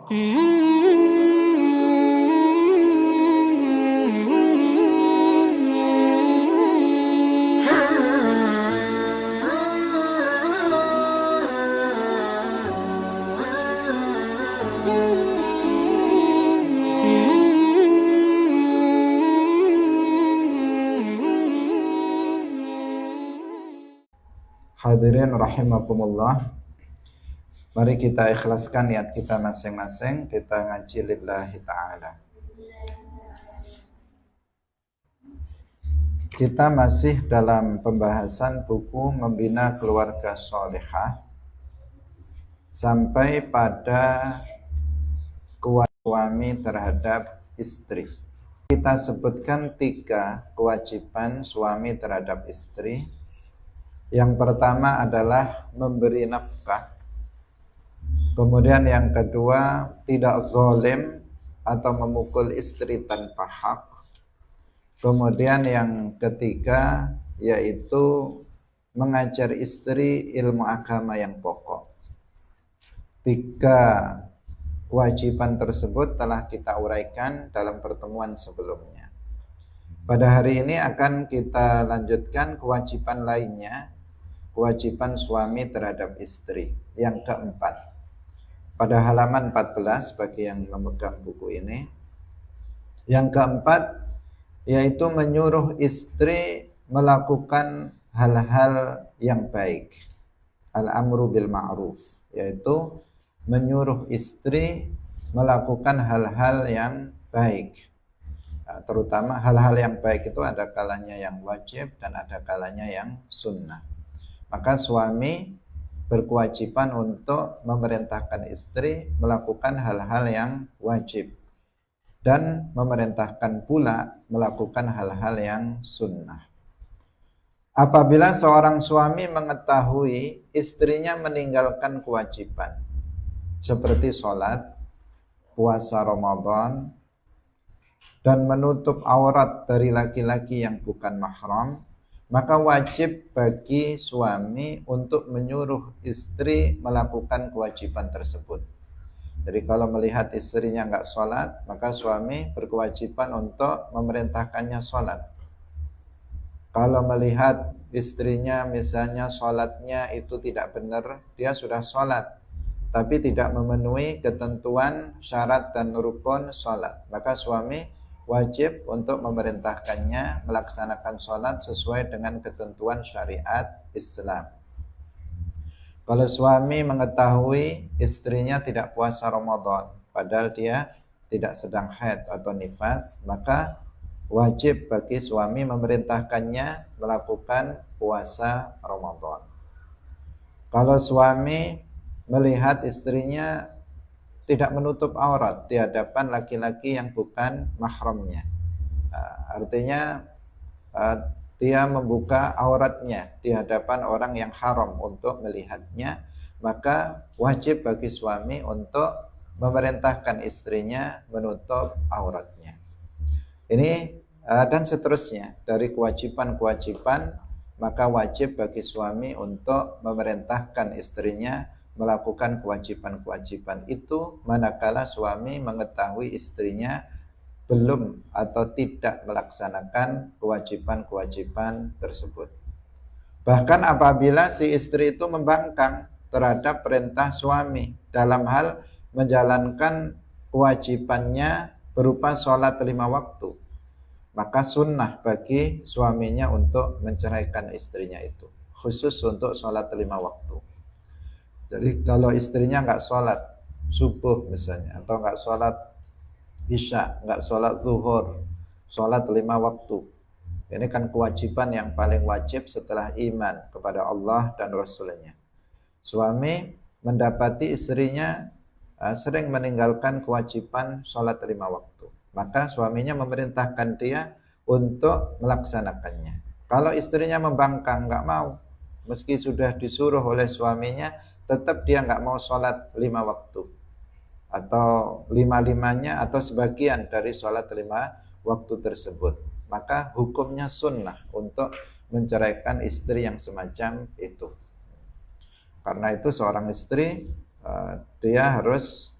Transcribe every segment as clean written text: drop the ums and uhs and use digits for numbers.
Hadirin rahimakumullah, mari kita ikhlaskan niat kita masing-masing, kita ngaji lillahi ta'ala. Kita masih dalam pembahasan buku Membina Keluarga Sholihah sampai pada suami terhadap istri. Kita sebutkan 3 kewajiban suami terhadap istri. Yang pertama adalah memberi nafkah. Kemudian yang kedua, tidak zalim atau memukul istri tanpa hak. Kemudian yang ketiga, yaitu mengajar istri ilmu agama yang pokok. 3 kewajiban tersebut telah kita uraikan dalam pertemuan sebelumnya. Pada hari ini akan kita lanjutkan kewajiban lainnya, kewajiban suami terhadap istri yang keempat. Pada halaman 14 bagi yang memegang buku ini. Yang keempat yaitu menyuruh istri melakukan hal-hal yang baik. Al-amru bil ma'ruf, yaitu menyuruh istri melakukan hal-hal yang baik. Terutama hal-hal yang baik itu ada kalanya yang wajib dan ada kalanya yang sunnah. Maka suami berkewajiban untuk memerintahkan istri melakukan hal-hal yang wajib dan memerintahkan pula melakukan hal-hal yang sunnah. Apabila seorang suami mengetahui istrinya meninggalkan kewajiban seperti sholat, puasa Ramadan, dan menutup aurat dari laki-laki yang bukan mahram, maka wajib bagi suami untuk menyuruh istri melakukan kewajiban tersebut. Jadi kalau melihat istrinya enggak sholat, maka suami berkewajiban untuk memerintahkannya sholat. Kalau melihat istrinya misalnya sholatnya itu tidak benar, dia sudah sholat, tapi tidak memenuhi ketentuan syarat dan rukun sholat, maka suami wajib untuk memerintahkannya melaksanakan sholat sesuai dengan ketentuan syariat Islam. Kalau suami mengetahui istrinya tidak puasa Ramadan, padahal dia tidak sedang haid atau nifas, maka wajib bagi suami memerintahkannya melakukan puasa Ramadan. Kalau suami melihat istrinya tidak menutup aurat di hadapan laki-laki yang bukan mahramnya, artinya dia membuka auratnya di hadapan orang yang haram untuk melihatnya, maka wajib bagi suami untuk memerintahkan istrinya menutup auratnya. Ini dan seterusnya dari kewajiban-kewajiban, maka wajib bagi suami untuk memerintahkan istrinya melakukan kewajiban-kewajiban itu manakala suami mengetahui istrinya belum atau tidak melaksanakan kewajiban-kewajiban tersebut. Bahkan apabila si istri itu membangkang terhadap perintah suami dalam hal menjalankan kewajibannya berupa sholat 5 waktu, maka sunnah bagi suaminya untuk menceraikan istrinya itu, khusus untuk sholat 5 waktu. Jadi kalau istrinya nggak sholat subuh misalnya, atau nggak sholat isya, nggak sholat zuhur, sholat 5 waktu, ini kan kewajiban yang paling wajib setelah iman kepada Allah dan Rasulnya. Suami mendapati istrinya sering meninggalkan kewajiban sholat 5 waktu, maka suaminya memerintahkan dia untuk melaksanakannya. Kalau istrinya membangkang, nggak mau, meski sudah disuruh oleh suaminya, tetap dia nggak mau sholat 5 waktu atau 5-5-nya atau sebagian dari sholat 5 waktu tersebut, maka hukumnya sunnah untuk menceraikan istri yang semacam itu. Karena itu seorang istri dia harus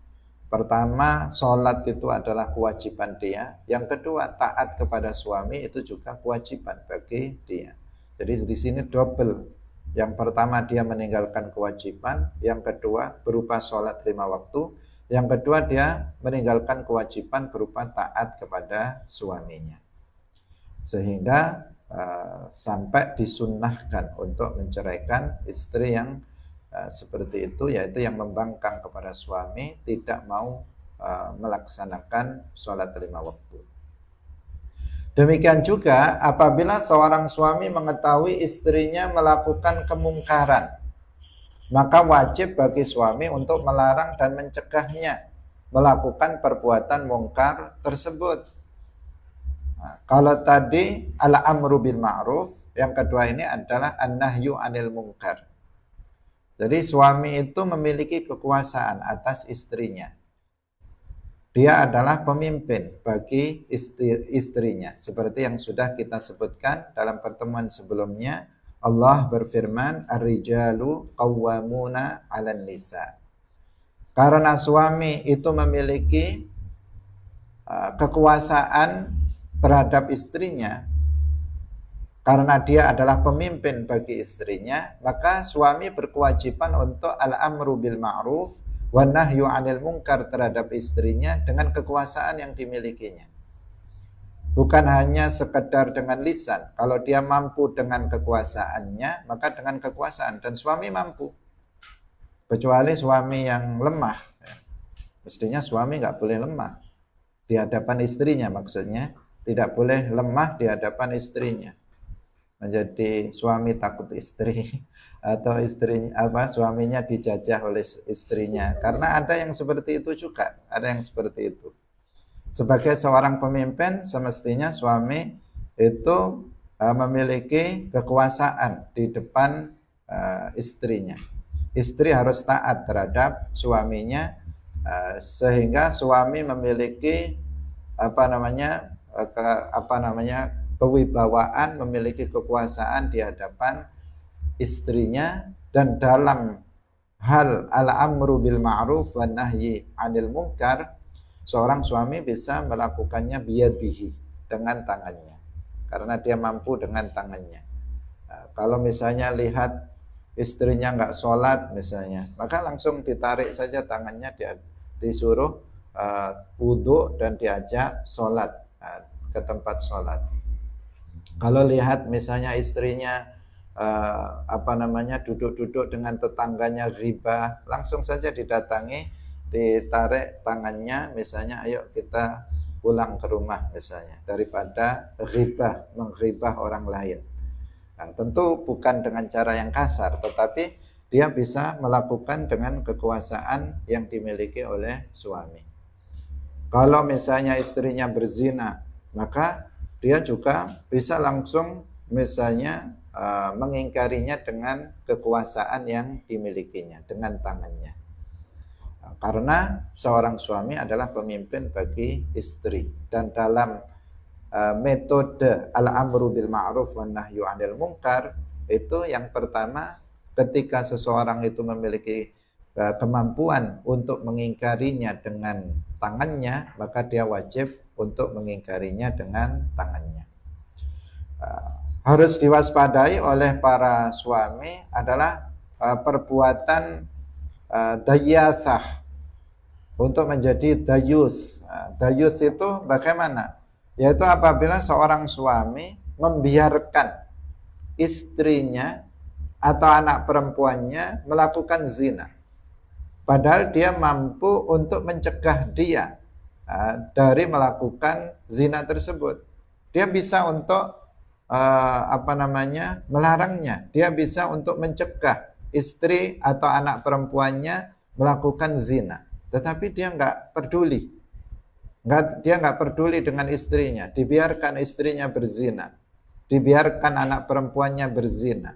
Pertama, sholat itu adalah kewajiban dia. Yang kedua, taat kepada suami itu juga kewajiban bagi dia. Jadi di sini double. Yang pertama dia meninggalkan kewajiban, yang kedua berupa sholat 5 waktu, yang kedua dia meninggalkan kewajiban berupa taat kepada suaminya. Sehingga sampai disunnahkan untuk menceraikan istri yang seperti itu, yaitu yang membangkang kepada suami, tidak mau melaksanakan sholat 5 waktu. Demikian juga apabila seorang suami mengetahui istrinya melakukan kemungkaran, maka wajib bagi suami untuk melarang dan mencegahnya melakukan perbuatan mungkar tersebut. Nah, kalau tadi al-amru bil ma'ruf, yang kedua ini adalah an-nahyu anil munkar. Jadi suami itu memiliki kekuasaan atas istrinya. Dia adalah pemimpin bagi istrinya. Seperti yang sudah kita sebutkan dalam pertemuan sebelumnya, Allah berfirman, ar-rijalu qawwamuna 'alan nisa. Karena suami itu memiliki kekuasaan terhadap istrinya, karena dia adalah pemimpin bagi istrinya, maka suami berkewajiban untuk al-amru bil ma'ruf wan nahyu 'anil munkar terhadap istrinya dengan kekuasaan yang dimilikinya. Bukan hanya sekedar dengan lisan. Kalau dia mampu dengan kekuasaannya, maka dengan kekuasaan. Dan suami mampu. Kecuali suami yang lemah. Mestinya suami nggak boleh lemah di hadapan istrinya, maksudnya. Tidak boleh lemah di hadapan istrinya. Menjadi suami takut istri atau suaminya dijajah oleh istrinya, karena ada yang seperti itu juga, ada yang seperti itu. Sebagai seorang pemimpin semestinya suami itu memiliki kekuasaan di depan istrinya. Istri harus taat terhadap suaminya, sehingga suami memiliki kewibawaan, memiliki kekuasaan di hadapan istrinya. Dan dalam hal al-amru bil ma'ruf wan nahyi 'anil munkar, seorang suami bisa melakukannya biyadihi, dengan tangannya, karena dia mampu dengan tangannya. Kalau misalnya lihat istrinya nggak sholat misalnya, maka langsung ditarik saja tangannya, disuruh wudhu dan diajak sholat ke tempat sholat. Kalau lihat misalnya istrinya duduk-duduk dengan tetangganya ghibah, langsung saja didatangi, ditarik tangannya, misalnya ayo kita pulang ke rumah misalnya, daripada ghibah, mengghibah orang lain. Nah, tentu bukan dengan cara yang kasar, tetapi dia bisa melakukan dengan kekuasaan yang dimiliki oleh suami. Kalau misalnya istrinya berzina, maka dia juga bisa langsung misalnya mengingkarinya dengan kekuasaan yang dimilikinya, dengan tangannya. Karena seorang suami adalah pemimpin bagi istri. Dan dalam metode al-amru bil ma'ruf wan nahyu 'anil munkar, itu yang pertama, ketika seseorang itu memiliki kemampuan untuk mengingkarinya dengan tangannya, maka dia wajib untuk mengingkarinya dengan tangannya. Harus diwaspadai oleh para suami adalah perbuatan dayyasah, untuk menjadi dayus. Dayus itu bagaimana? Yaitu apabila seorang suami membiarkan istrinya atau anak perempuannya melakukan zina, padahal dia mampu untuk mencegah dia dari melakukan zina tersebut. Dia bisa untuk melarangnya. Dia bisa untuk mencegah istri atau anak perempuannya melakukan zina. Tetapi dia nggak peduli. Dia nggak peduli dengan istrinya. Dibiarkan istrinya berzina. Dibiarkan anak perempuannya berzina.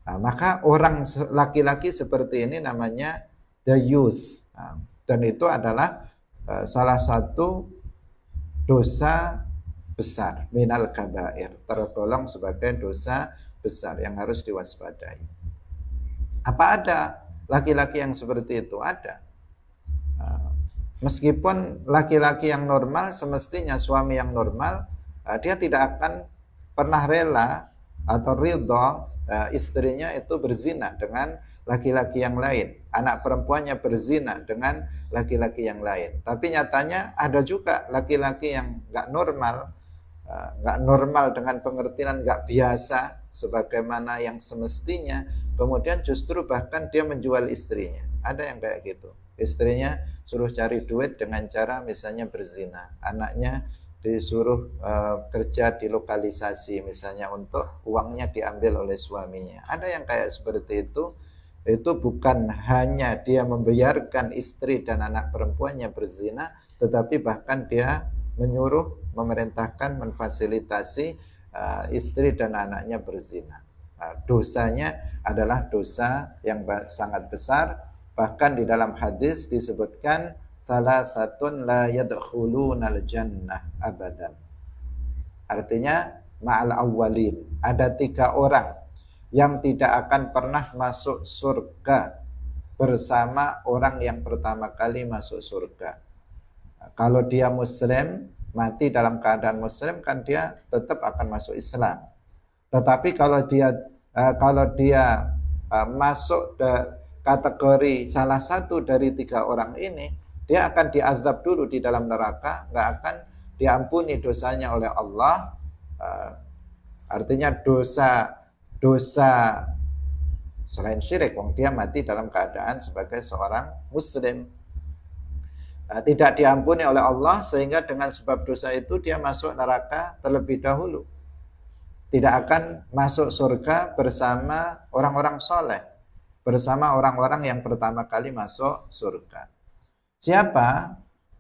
Nah, maka orang laki-laki seperti ini namanya dayus. Dan itu adalah salah satu dosa besar, minal kabair, tergolong sebagai dosa besar yang harus diwaspadai. Apa ada laki-laki yang seperti itu? Ada. Meskipun laki-laki yang normal, semestinya suami yang normal, dia tidak akan pernah rela atau ridho istrinya itu berzina dengan laki-laki yang lain, anak perempuannya berzina dengan laki-laki yang lain. Tapi nyatanya ada juga laki-laki yang nggak normal dengan pengertian nggak biasa sebagaimana yang semestinya, kemudian justru bahkan dia menjual istrinya. Ada yang kayak gitu, istrinya suruh cari duit dengan cara misalnya berzina, anaknya disuruh kerja di lokalisasi misalnya untuk uangnya diambil oleh suaminya. Ada yang kayak seperti itu bukan hanya dia membiarkan istri dan anak perempuannya berzina, tetapi bahkan dia menyuruh, memerintahkan, memfasilitasi istri dan anaknya berzina. Dosanya adalah dosa yang sangat besar. Bahkan di dalam hadis disebutkan salasatun la yadkhulunal jannah abadan. Artinya ma'al awwalin, ada 3 orang yang tidak akan pernah masuk surga bersama orang yang pertama kali masuk surga. Kalau dia muslim, mati dalam keadaan muslim, kan dia tetap akan masuk Islam. Tetapi kalau dia masuk kategori salah satu dari 3 orang ini, dia akan diazab dulu di dalam neraka, nggak akan diampuni dosanya oleh Allah. Artinya dosa selain syirik, dia mati dalam keadaan sebagai seorang muslim, tidak diampuni oleh Allah, sehingga dengan sebab dosa itu dia masuk neraka terlebih dahulu. Tidak akan masuk surga bersama orang-orang soleh, bersama orang-orang yang pertama kali masuk surga. Siapa?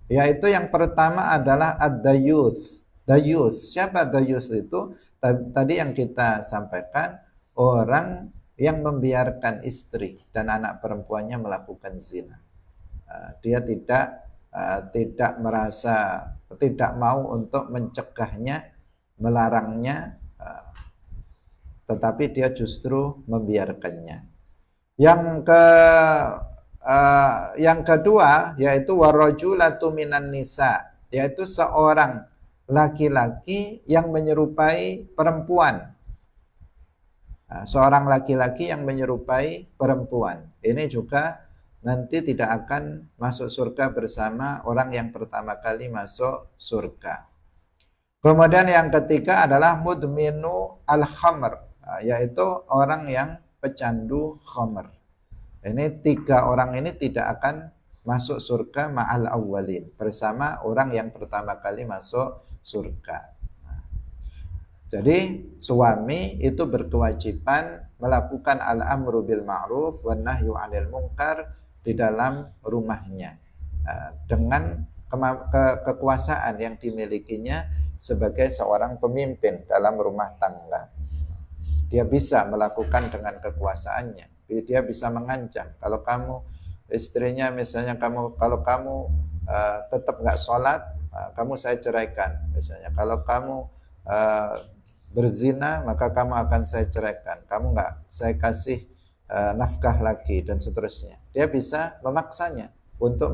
Yaitu yang pertama adalah ad-dayuth. Dayuth. Siapa dayuth itu? Tadi yang kita sampaikan, orang yang membiarkan istri dan anak perempuannya melakukan zina. Dia tidak merasa, tidak mau untuk mencegahnya, melarangnya, tetapi dia justru membiarkannya. Yang kedua yaitu warajulatu minan nisa, yaitu seorang laki-laki yang menyerupai perempuan. Seorang laki-laki yang menyerupai perempuan. Ini juga nanti tidak akan masuk surga bersama orang yang pertama kali masuk surga. Kemudian yang ketiga adalah mudminu al-khamr, yaitu orang yang pecandu khamr. Ini 3 orang ini tidak akan masuk surga ma'al awwalin, bersama orang yang pertama kali masuk surga. Jadi suami itu berkewajiban melakukan al-amru bil ma'ruf wan nahyu 'anil munkar di dalam rumahnya, dengan kekuasaan yang dimilikinya sebagai seorang pemimpin dalam rumah tangga. Dia bisa melakukan dengan kekuasaannya. Dia bisa mengancam, kalau kamu istrinya misalnya, kalau kamu tetap nggak sholat, kamu saya ceraikan. Misalnya kalau kamu berzina, maka kamu akan saya ceraikan. Kamu nggak saya kasih nafkah lagi, dan seterusnya. Dia bisa memaksanya untuk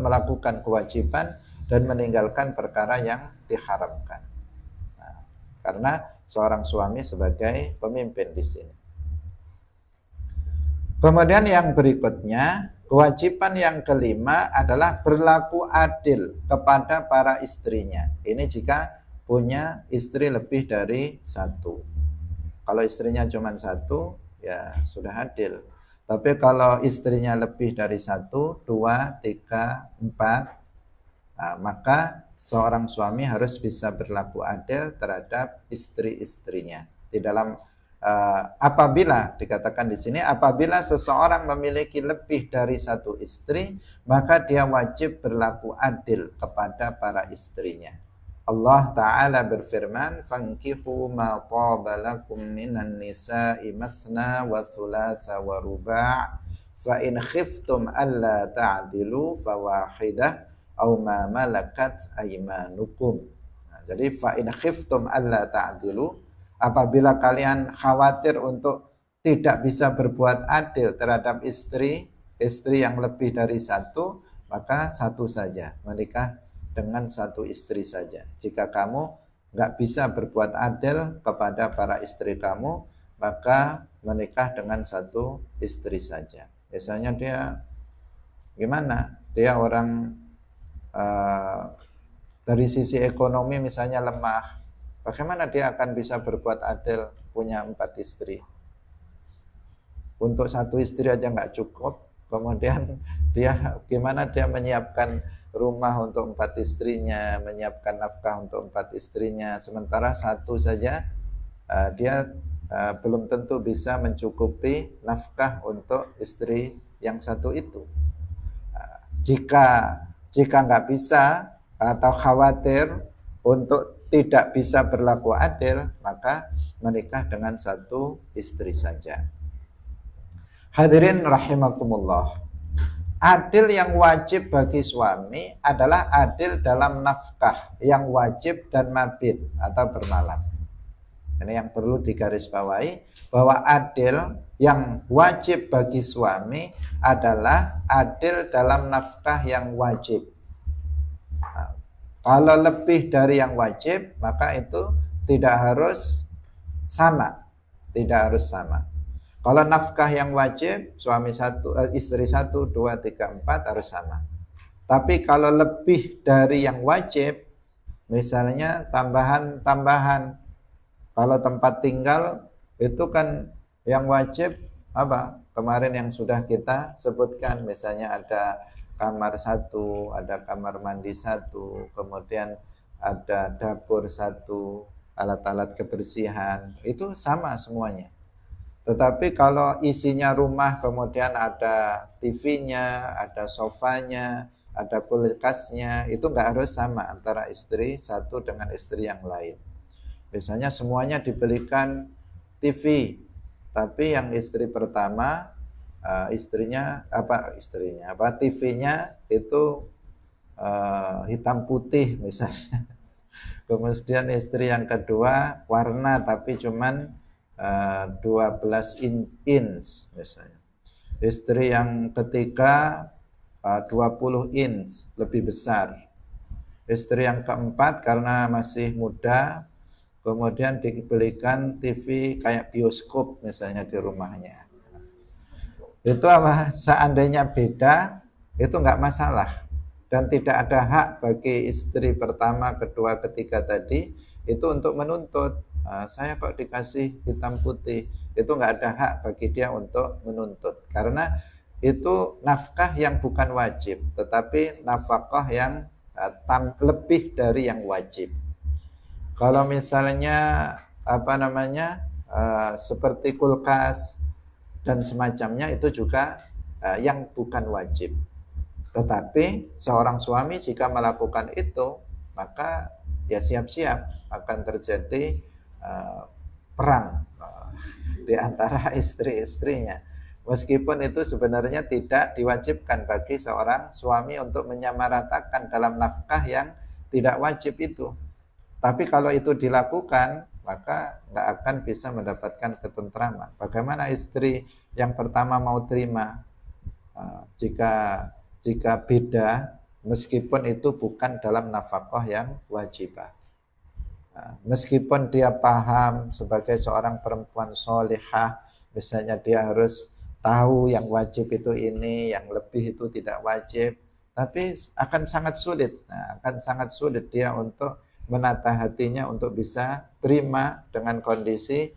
melakukan kewajiban dan meninggalkan perkara yang diharamkan. Karena seorang suami sebagai pemimpin di sini. Kemudian yang berikutnya, kewajiban yang kelima adalah berlaku adil kepada para istrinya. Ini jika punya istri lebih dari 1. Kalau istrinya cuma 1, ya sudah adil. Tapi kalau istrinya lebih dari 1, 2, 3, 4, maka seorang suami harus bisa berlaku adil terhadap istri-istrinya. Di dalam apabila dikatakan di sini, apabila seseorang memiliki lebih dari 1 istri, maka dia wajib berlaku adil kepada para istrinya. Allah Ta'ala berfirman, fankihu ma taba lakum minan nisa'i mathna wa thulatha wa ruba' fa in khiftum alla ta'dilu fawahidah aw ma malakat aymanukum. Jadi fa in khiftum alla ta'dilu, apabila kalian khawatir untuk tidak bisa berbuat adil terhadap istri yang lebih dari 1, maka satu saja, menikah dengan satu istri saja. Jika kamu nggak bisa berbuat adil kepada para istri kamu, maka menikah dengan satu istri saja. Biasanya dia gimana? Dia orang dari sisi ekonomi misalnya lemah. Bagaimana dia akan bisa berbuat adil punya 4 istri? Untuk satu istri aja nggak cukup, kemudian gimana dia menyiapkan rumah untuk 4 istrinya, menyiapkan nafkah untuk 4 istrinya, sementara satu saja dia belum tentu bisa mencukupi nafkah untuk istri yang satu itu. Jika nggak bisa atau khawatir untuk tidak bisa berlaku adil, maka menikah dengan satu istri saja. Hadirin rahimakumullah. Adil yang wajib bagi suami adalah adil dalam nafkah yang wajib dan mabit atau bermalam. Ini yang perlu digarisbawahi, bahwa adil yang wajib bagi suami adalah adil dalam nafkah yang wajib. Nah, kalau lebih dari yang wajib, maka itu tidak harus sama. Tidak harus sama. Kalau nafkah yang wajib, suami satu, istri 1, 2, 3, 4 harus sama. Tapi kalau lebih dari yang wajib, misalnya tambahan-tambahan, kalau tempat tinggal itu kan yang wajib apa? Kemarin yang sudah kita sebutkan, misalnya ada kamar 1, ada kamar mandi 1, kemudian ada dapur 1, alat-alat kebersihan, itu sama semuanya. Tetapi kalau isinya rumah, kemudian ada TV-nya, ada sofanya, ada kulkasnya, itu nggak harus sama antara istri satu dengan istri yang lain. Biasanya semuanya dibelikan TV, tapi yang istri pertama TV-nya itu hitam putih misalnya. Kemudian istri yang kedua warna tapi cuman 12 inch misalnya. Istri yang ketiga 20 inch, lebih besar. Istri yang keempat karena masih muda, kemudian dibelikan TV kayak bioskop misalnya di rumahnya. Itu apa? Seandainya beda, itu nggak masalah. Dan tidak ada hak bagi istri pertama, kedua, ketiga tadi itu untuk menuntut. Saya kok dikasih hitam putih, itu nggak ada hak bagi dia untuk menuntut, karena itu nafkah yang bukan wajib, tetapi nafkah yang lebih dari yang wajib. Kalau misalnya seperti kulkas dan semacamnya, itu juga yang bukan wajib. Tetapi seorang suami jika melakukan itu, maka ya siap-siap akan terjadi perang di antara istri-istrinya. Meskipun itu sebenarnya tidak diwajibkan bagi seorang suami untuk menyamaratakan dalam nafkah yang tidak wajib itu. Tapi kalau itu dilakukan, maka nggak akan bisa mendapatkan ketentraman. Bagaimana istri yang pertama mau terima jika beda, meskipun itu bukan dalam nafkah yang wajibah. Meskipun dia paham sebagai seorang perempuan solihah, misalnya dia harus tahu yang wajib itu ini, yang lebih itu tidak wajib, tapi akan sangat sulit. Akan sangat sulit dia untuk menata hatinya untuk bisa terima dengan kondisi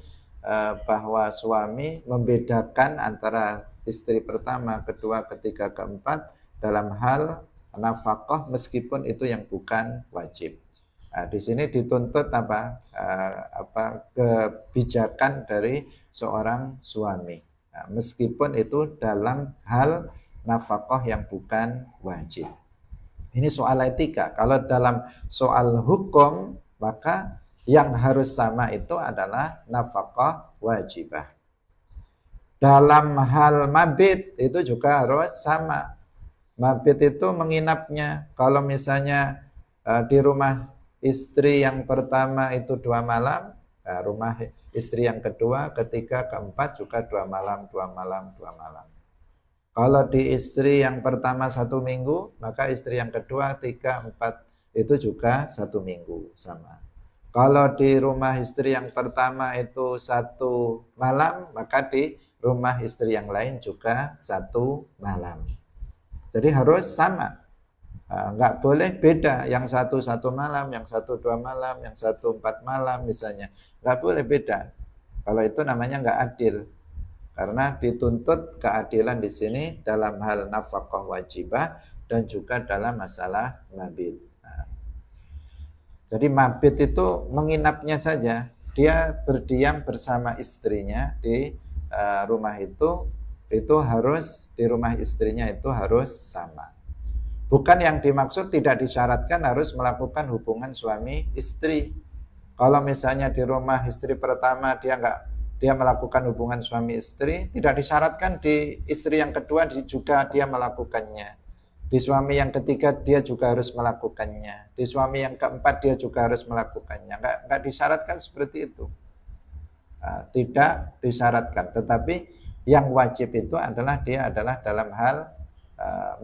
bahwa suami membedakan antara istri pertama, kedua, ketiga, keempat dalam hal nafkah meskipun itu yang bukan wajib. Di sini dituntut kebijakan dari seorang suami, meskipun itu dalam hal nafkah yang bukan wajib. Ini soal etika. Kalau dalam soal hukum, maka yang harus sama itu adalah nafkah wajibah. Dalam hal mabit itu juga harus sama. Mabit itu menginapnya. Kalau misalnya di rumah istri yang pertama itu 2 malam, rumah istri yang kedua, ketiga, keempat juga 2 malam, 2 malam, 2 malam. Kalau di istri yang pertama 1 minggu, maka istri yang kedua 3, 4 itu juga 1 minggu sama. Kalau di rumah istri yang pertama itu 1 malam, maka di rumah istri yang lain juga 1 malam. Jadi harus sama. Nggak boleh beda, yang satu 1 malam, yang satu 2 malam, yang satu 4 malam misalnya. Nggak boleh beda. Kalau itu namanya nggak adil. Karena dituntut keadilan di sini dalam hal nafkah wajibah dan juga dalam masalah mabit. Jadi mabit itu menginapnya saja. Dia berdiam bersama istrinya di rumah itu harus di rumah istrinya itu harus sama. Bukan yang dimaksud tidak disyaratkan harus melakukan hubungan suami istri. Kalau misalnya di rumah istri pertama dia melakukan hubungan suami istri, tidak disyaratkan di istri yang kedua juga dia melakukannya. Di suami yang ketiga dia juga harus melakukannya. Di suami yang keempat dia juga harus melakukannya. Enggak disyaratkan seperti itu. Tidak disyaratkan. Tetapi yang wajib itu adalah dia adalah dalam hal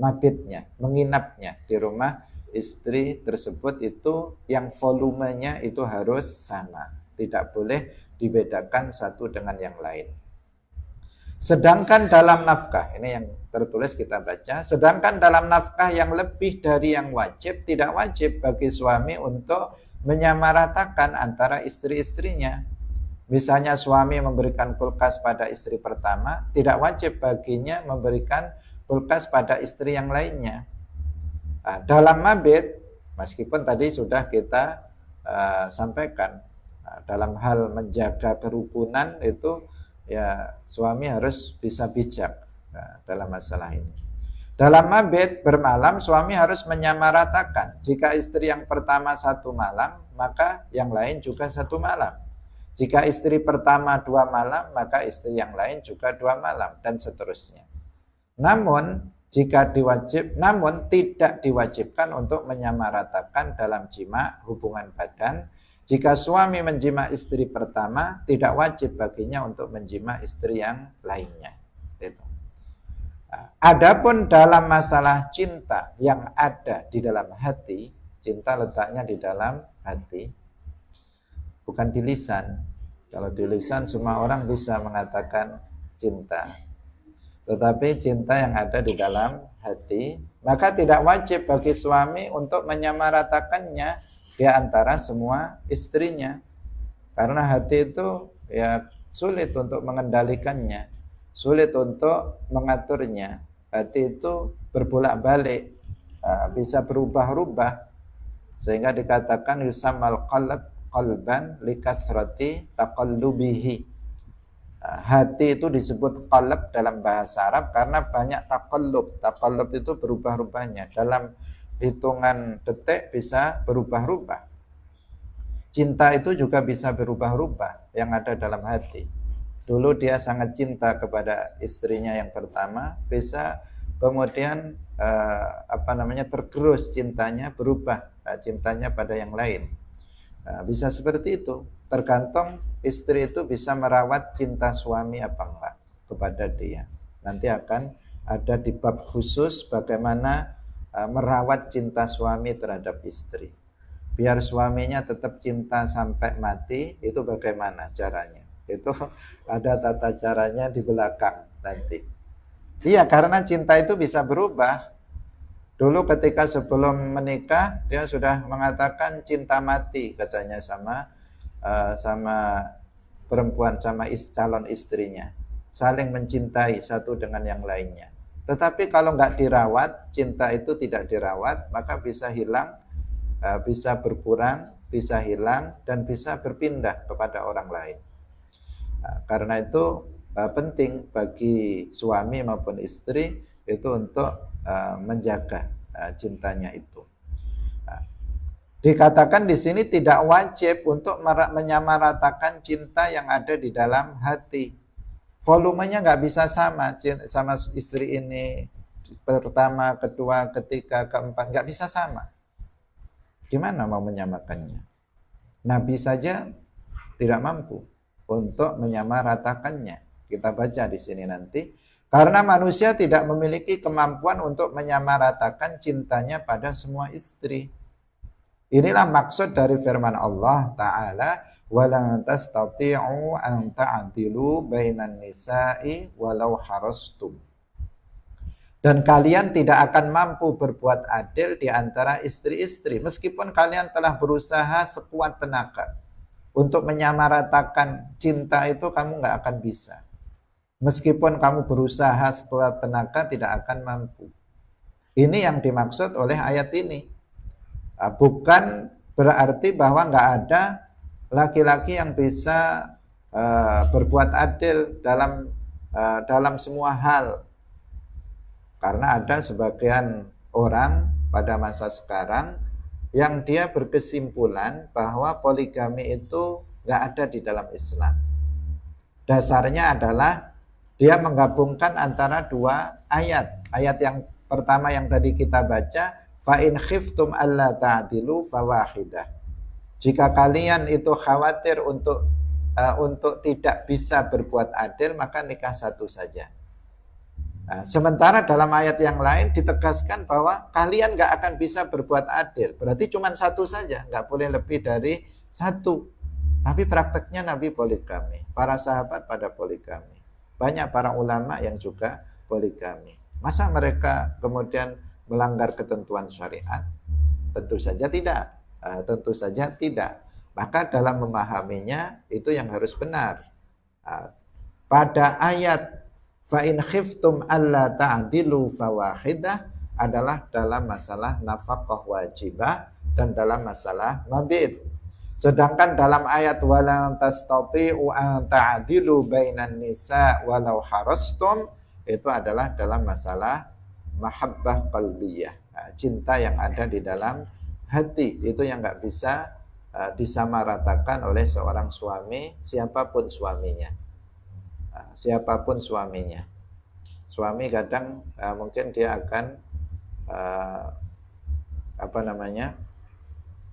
mabitnya, menginapnya di rumah istri tersebut itu yang volumenya itu harus sama. Tidak boleh dibedakan satu dengan yang lain. Sedangkan dalam nafkah, ini yang tertulis kita baca, sedangkan dalam nafkah yang lebih dari yang wajib, tidak wajib bagi suami untuk menyamaratakan antara istri-istrinya. Misalnya suami memberikan kulkas pada istri pertama, tidak wajib baginya memberikan kulkas pada istri yang lainnya. Dalam mabit, meskipun tadi sudah kita sampaikan, dalam hal menjaga kerukunan itu ya suami harus bisa bijak dalam masalah ini. Dalam mabit bermalam suami harus menyamaratakan. Jika istri yang pertama 1 malam, maka yang lain juga 1 malam. Jika istri pertama 2 malam, maka istri yang lain juga 2 malam dan seterusnya. Namun tidak diwajibkan untuk menyamaratakan dalam jima hubungan badan. Jika suami menjima istri pertama, tidak wajib baginya untuk menjima istri yang lainnya. Itu. Adapun dalam masalah cinta yang ada di dalam hati, cinta letaknya di dalam hati, bukan di lisan. Kalau di lisan semua orang bisa mengatakan cinta. Tetapi cinta yang ada di dalam hati, maka tidak wajib bagi suami untuk menyamaratakannya di antara semua istrinya. Karena hati itu ya sulit untuk mengendalikannya, sulit untuk mengaturnya. Hati itu berbolak-balik, bisa berubah-ubah. Sehingga dikatakan yusammal qalban likathrati taqallubihi. Hati itu disebut qalb dalam bahasa Arab karena banyak taqallub. Taqallub itu berubah-ubahnya. Dalam hitungan detik bisa berubah-ubah. Cinta itu juga bisa berubah-ubah yang ada dalam hati. Dulu dia sangat cinta kepada istrinya yang pertama, bisa kemudian tergerus cintanya, berubah cintanya pada yang lain. Bisa seperti itu. Tergantung istri itu bisa merawat cinta suami apa enggak kepada dia. Nanti akan ada di bab khusus bagaimana merawat cinta suami terhadap istri. Biar suaminya tetap cinta sampai mati, itu bagaimana caranya? Itu ada tata caranya di belakang nanti. Iya, karena cinta itu bisa berubah. Dulu ketika sebelum menikah, dia sudah mengatakan cinta mati katanya sama perempuan, sama calon istrinya. Saling mencintai satu dengan yang lainnya. Tetapi kalau nggak dirawat, cinta itu tidak dirawat, maka bisa hilang, bisa berkurang, bisa hilang, dan bisa berpindah kepada orang lain. Karena itu penting bagi suami maupun istri itu untuk menjaga cintanya itu. Dikatakan di sini tidak wajib untuk menyamaratakan cinta yang ada di dalam hati. Volumenya nggak bisa sama istri ini pertama, kedua, ketiga, keempat, nggak bisa sama. Gimana mau menyamakannya? Nabi saja tidak mampu untuk menyamaratakannya. Kita baca di sini nanti Karena manusia tidak memiliki kemampuan untuk menyamaratakan cintanya pada semua istri. Inilah maksud dari firman Allah Ta'ala, وَلَا تَسْتَطِيعُوا أَن تَعْدِلُوا بَيْنَ النِّسَاءِ وَلَوْ حَرَصْتُمْ. Dan kalian tidak akan mampu berbuat adil di antara istri-istri, meskipun kalian telah berusaha sekuat tenaga untuk menyamaratakan cinta itu, kamu nggak akan bisa. Meskipun kamu berusaha sekuat tenaga, tidak akan mampu. Ini yang dimaksud oleh ayat ini. Bukan berarti bahwa nggak ada laki-laki yang bisa berbuat adil dalam semua hal. Karena ada sebagian orang pada masa sekarang yang dia berkesimpulan bahwa poligami itu nggak ada di dalam Islam. Dasarnya adalah dia menggabungkan antara dua ayat. Ayat yang pertama yang tadi kita baca, fa in khiftum alla ta'dilu fawahidah. Jika kalian itu khawatir untuk tidak bisa berbuat adil, maka nikah satu saja. Nah, sementara dalam ayat yang lain ditegaskan bahwa kalian nggak akan bisa berbuat adil. Berarti cuma satu saja, nggak boleh lebih dari satu. Tapi prakteknya Nabi poligami, para sahabat pada poligami. Banyak para ulama yang juga poligami. Masa mereka kemudian melanggar ketentuan syariat? Tentu saja tidak. Tentu saja tidak. Maka dalam memahaminya itu yang harus benar. Pada ayat fa in khiftum alla ta'dilu fawahidah adalah dalam masalah nafkah wajibah dan dalam masalah mabit. Sedangkan dalam ayat wala tastati'u an ta'dilu bainan nisa walau harastum itu adalah dalam masalah mahabbah qalbiyah, cinta yang ada di dalam hati, itu yang nggak bisa disamaratakan oleh seorang suami, siapapun suaminya. Siapapun suaminya. Suami kadang mungkin dia akan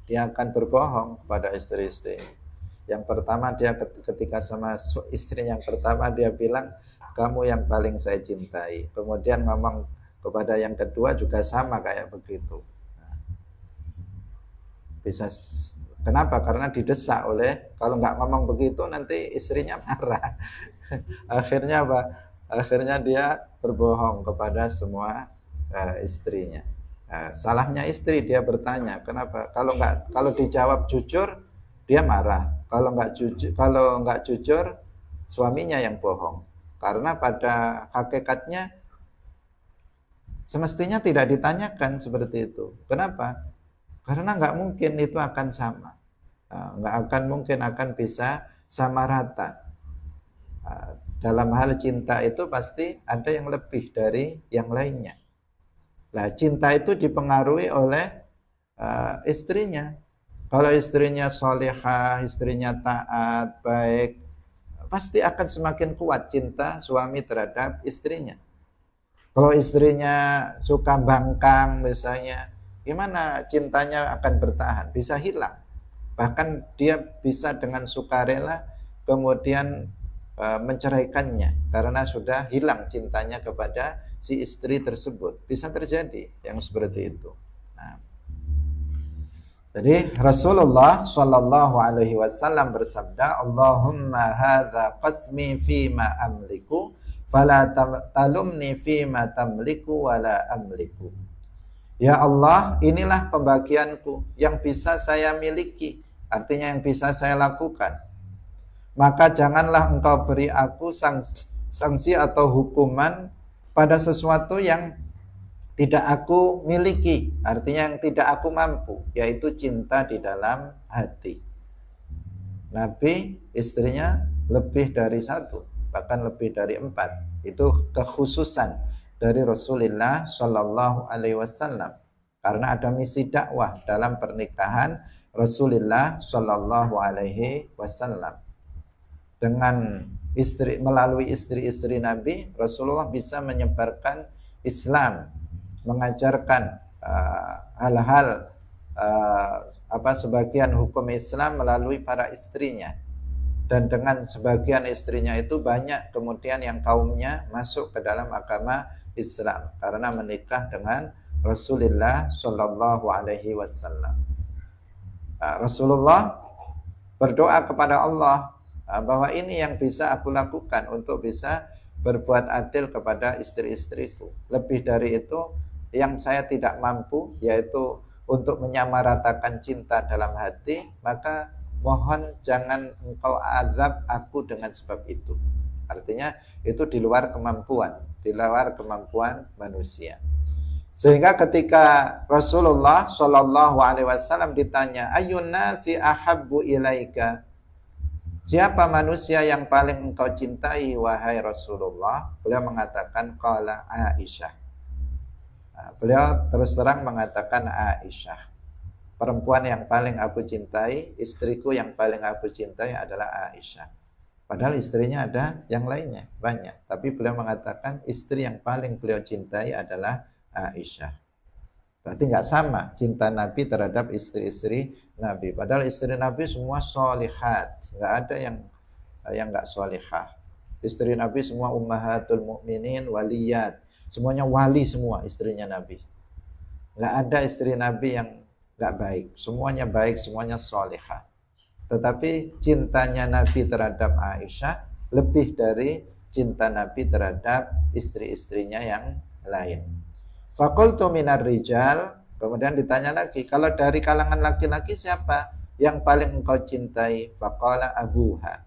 dia akan berbohong kepada istri-istri. Yang pertama dia ketika sama istri yang pertama dia bilang kamu yang paling saya cintai. Kemudian ngomong kepada yang kedua juga sama kayak begitu. Bisa. Kenapa? Karena didesak oleh, kalau nggak ngomong begitu nanti istrinya marah. Akhirnya apa? Akhirnya dia berbohong kepada semua istrinya. Salahnya istri, dia bertanya, kenapa? Kalau dijawab jujur, dia marah. Kalau nggak jujur, suaminya yang bohong. Karena pada hakikatnya semestinya tidak ditanyakan seperti itu. Kenapa? Karena nggak mungkin itu akan sama. Nggak akan mungkin akan bisa sama rata. Dalam hal cinta itu pasti ada yang lebih dari yang lainnya. Nah, cinta itu dipengaruhi oleh istrinya. Kalau istrinya solihah, istrinya taat, baik, pasti akan semakin kuat cinta suami terhadap istrinya. Kalau istrinya suka bangkang misalnya, gimana cintanya akan bertahan? Bisa hilang. Bahkan dia bisa dengan sukarela kemudian menceraikannya karena sudah hilang cintanya kepada si istri tersebut. Bisa terjadi yang seperti itu. Nah, jadi Rasulullah Shallallahu Alaihi Wasallam bersabda, Allahumma hadza qasmi fima amliku, fala talumni fima tamliku wala amliku. Ya Allah, inilah pembagianku yang bisa saya miliki, artinya yang bisa saya lakukan. Maka janganlah engkau beri aku sanksi atau hukuman pada sesuatu yang tidak aku miliki, artinya yang tidak aku mampu, yaitu cinta di dalam hati. Nabi istrinya lebih dari satu, bahkan lebih dari 4. Itu kekhususan dari Rasulullah Shallallahu Alaihi Wasallam, karena ada misi dakwah dalam pernikahan Rasulullah Shallallahu Alaihi Wasallam. Dengan melalui istri-istri Nabi, Rasulullah bisa menyebarkan Islam, mengajarkan sebagian hukum Islam melalui para istrinya. dan dengan sebagian istrinya itu banyak kemudian yang kaumnya masuk ke dalam agama Islam karena menikah dengan Rasulullah Shallallahu Alaihi Wasallam. Rasulullah berdoa kepada Allah bahwa ini yang bisa aku lakukan untuk bisa berbuat adil kepada istri-istriku. Lebih dari itu yang saya tidak mampu, yaitu untuk menyamaratakan cinta dalam hati, maka mohon jangan engkau azab aku dengan sebab itu. Artinya itu di luar kemampuan manusia. Sehingga ketika Rasulullah Shallallahu Alaihi Wasallam ditanya, Ayun nasi ahabbu ilaika, siapa manusia yang paling engkau cintai wahai Rasulullah? Beliau mengatakan qala Aisyah. Beliau terus terang mengatakan Aisyah. Perempuan yang paling aku cintai, istriku yang paling aku cintai adalah Aisyah. Padahal istrinya ada yang lainnya, banyak. Tapi beliau mengatakan istri yang paling beliau cintai adalah Aisyah. Berarti nggak sama cinta Nabi terhadap istri-istri Nabi. Padahal istri Nabi semua solihat, nggak ada yang nggak solihah. Istri Nabi semua ummahatul mukminin, waliyat, semuanya wali semua istrinya Nabi. Nggak ada istri Nabi yang nggak baik, semuanya solihah. Tetapi cintanya Nabi terhadap Aisyah lebih dari cinta Nabi terhadap istri-istrinya yang lain. Fakultu minar rijal, kemudian ditanya lagi, kalau dari kalangan laki-laki siapa yang paling engkau cintai? Faqala abuha,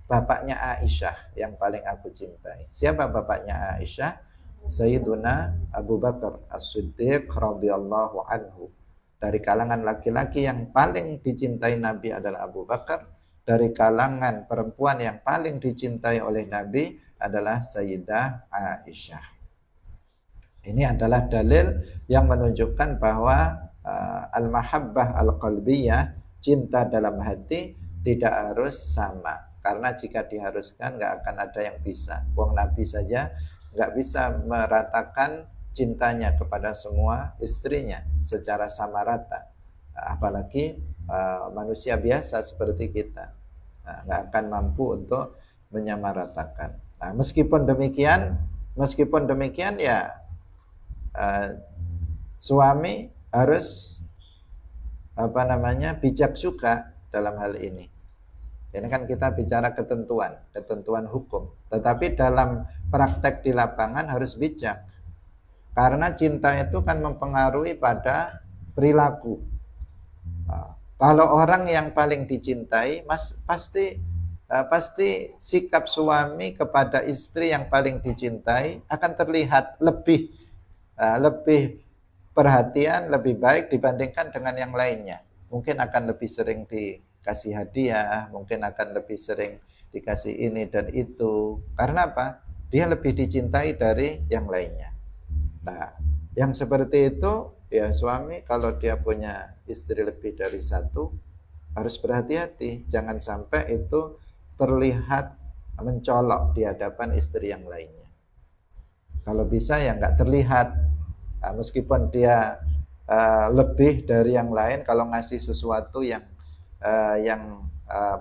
bapaknya Aisyah yang paling aku cintai. Siapa bapaknya Aisyah? Sayyiduna Abu Bakar As-Siddiq radhiyallahu anhu. Dari kalangan laki-laki yang paling dicintai Nabi adalah Abu Bakar. Dari kalangan perempuan yang paling dicintai oleh Nabi adalah Sayyidah Aisyah. Ini adalah dalil yang menunjukkan bahwa al-mahabbah al-qalbiyah, cinta dalam hati, tidak harus sama. Karena jika diharuskan nggak akan ada yang bisa. Wong Nabi saja nggak bisa meratakan cintanya kepada semua istrinya secara sama rata. Apalagi manusia biasa seperti kita. Nggak akan mampu untuk menyamaratakan. Nah, meskipun demikian ya suami harus bijak juga dalam hal ini. Ini kan kita bicara ketentuan hukum. Tetapi dalam praktek di lapangan harus bijak. Karena cinta itu kan mempengaruhi pada perilaku. Kalau orang yang paling dicintai, pasti sikap suami kepada istri yang paling dicintai akan terlihat lebih perhatian, lebih baik dibandingkan dengan yang lainnya. Mungkin akan lebih sering dikasih hadiah, mungkin akan lebih sering dikasih ini dan itu. Karena apa? Dia lebih dicintai dari yang lainnya. Nah, yang seperti itu, ya suami kalau dia punya istri lebih dari satu, harus berhati-hati. Jangan sampai itu terlihat mencolok di hadapan istri yang lainnya. Kalau bisa ya nggak terlihat. Meskipun dia lebih dari yang lain, kalau ngasih sesuatu yang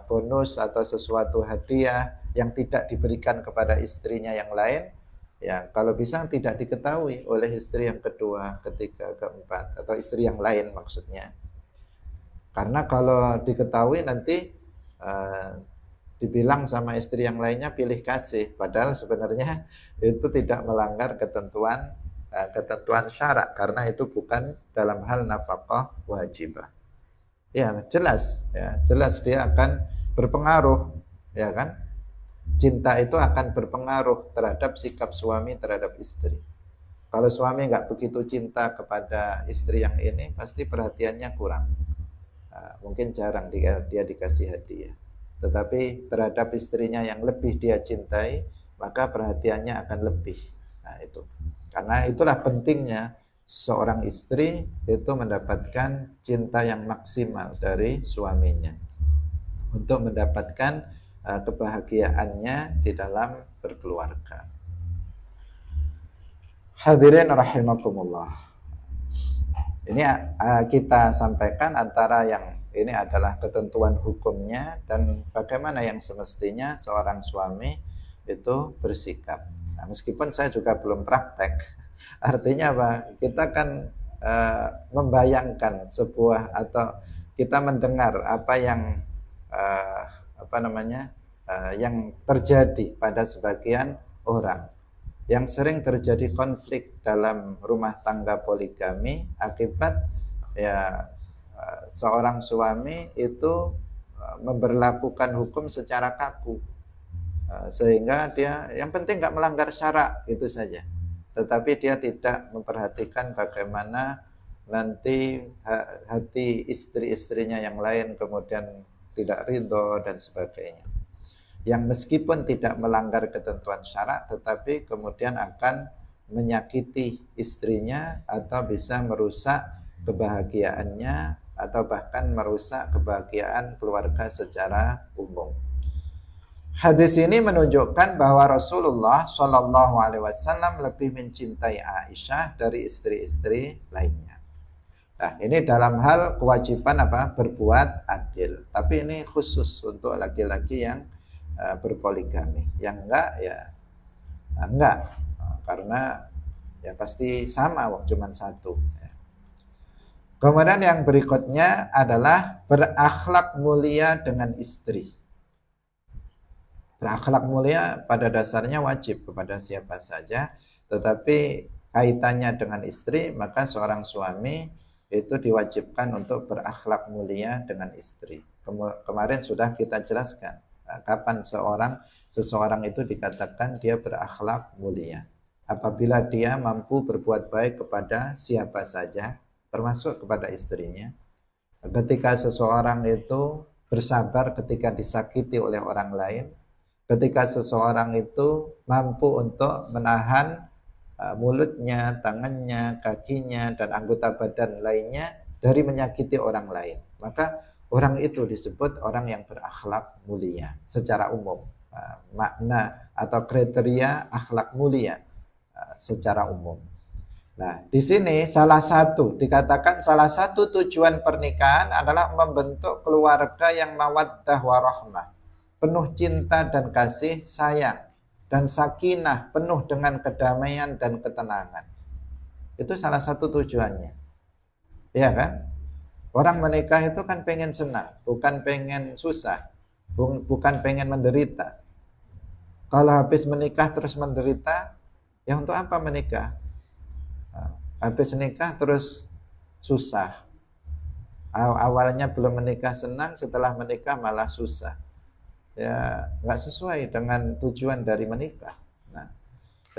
bonus atau sesuatu hadiah yang tidak diberikan kepada istrinya yang lain, ya kalau bisa tidak diketahui oleh istri yang kedua, ketiga, keempat, atau istri yang lain maksudnya. Karena kalau diketahui nanti dibilang sama istri yang lainnya pilih kasih, padahal sebenarnya itu tidak melanggar ketentuan syarak, karena itu bukan dalam hal nafkah wajibah. Ya jelas dia akan berpengaruh, ya kan? Cinta itu akan berpengaruh terhadap sikap suami terhadap istri. Kalau suami nggak begitu cinta kepada istri yang ini, pasti perhatiannya kurang. Mungkin jarang dia dikasih hadiah. Tetapi terhadap istrinya yang lebih dia cintai, maka perhatiannya akan lebih. Nah itu. Karena itulah pentingnya seorang istri itu mendapatkan cinta yang maksimal dari suaminya untuk mendapatkan kebahagiaannya di dalam berkeluarga. Hadirin rahimakumullah. Ini kita sampaikan antara yang ini adalah ketentuan hukumnya dan bagaimana yang semestinya seorang suami itu bersikap. Nah, meskipun saya juga belum praktek, artinya apa? Kita kan membayangkan sebuah atau kita mendengar apa yang yang terjadi pada sebagian orang, yang sering terjadi konflik dalam rumah tangga poligami akibat ya seorang suami itu memberlakukan hukum secara kaku, sehingga dia yang penting nggak melanggar syara itu saja, tetapi dia tidak memperhatikan bagaimana nanti hati istri-istrinya yang lain kemudian tidak ridho dan sebagainya, yang meskipun tidak melanggar ketentuan syara tetapi kemudian akan menyakiti istrinya atau bisa merusak kebahagiaannya atau bahkan merusak kebahagiaan keluarga secara umum. Hadis ini menunjukkan bahwa Rasulullah Shallallahu Alaihi Wasallam lebih mencintai Aisyah dari istri-istri lainnya. Nah, ini dalam hal kewajiban berbuat adil. Tapi ini khusus untuk laki-laki yang berpoligami. Yang enggak ya enggak, karena ya pasti sama, cuma satu. Kemudian yang berikutnya adalah berakhlak mulia dengan istri. Berakhlak mulia pada dasarnya wajib kepada siapa saja, tetapi kaitannya dengan istri, maka seorang suami itu diwajibkan untuk berakhlak mulia dengan istri. Kemarin sudah kita jelaskan kapan seseorang itu dikatakan dia berakhlak mulia. Apabila dia mampu berbuat baik kepada siapa saja, termasuk kepada istrinya. Ketika seseorang itu bersabar ketika disakiti oleh orang lain, ketika seseorang itu mampu untuk menahan mulutnya, tangannya, kakinya, dan anggota badan lainnya dari menyakiti orang lain, maka orang itu disebut orang yang berakhlak mulia secara umum. Makna atau kriteria akhlak mulia secara umum. Nah, di sini dikatakan salah satu tujuan pernikahan adalah membentuk keluarga yang mawaddah warahmah, penuh cinta dan kasih sayang, dan sakinah, penuh dengan kedamaian dan ketenangan. Itu salah satu tujuannya. Ya kan? Orang menikah itu kan pengen senang, bukan pengen susah, bukan pengen menderita. Kalau habis menikah terus menderita, ya untuk apa menikah? Habis nikah terus susah. Awalnya belum menikah senang, setelah menikah malah susah. Ya nggak sesuai dengan tujuan dari menikah. Nah,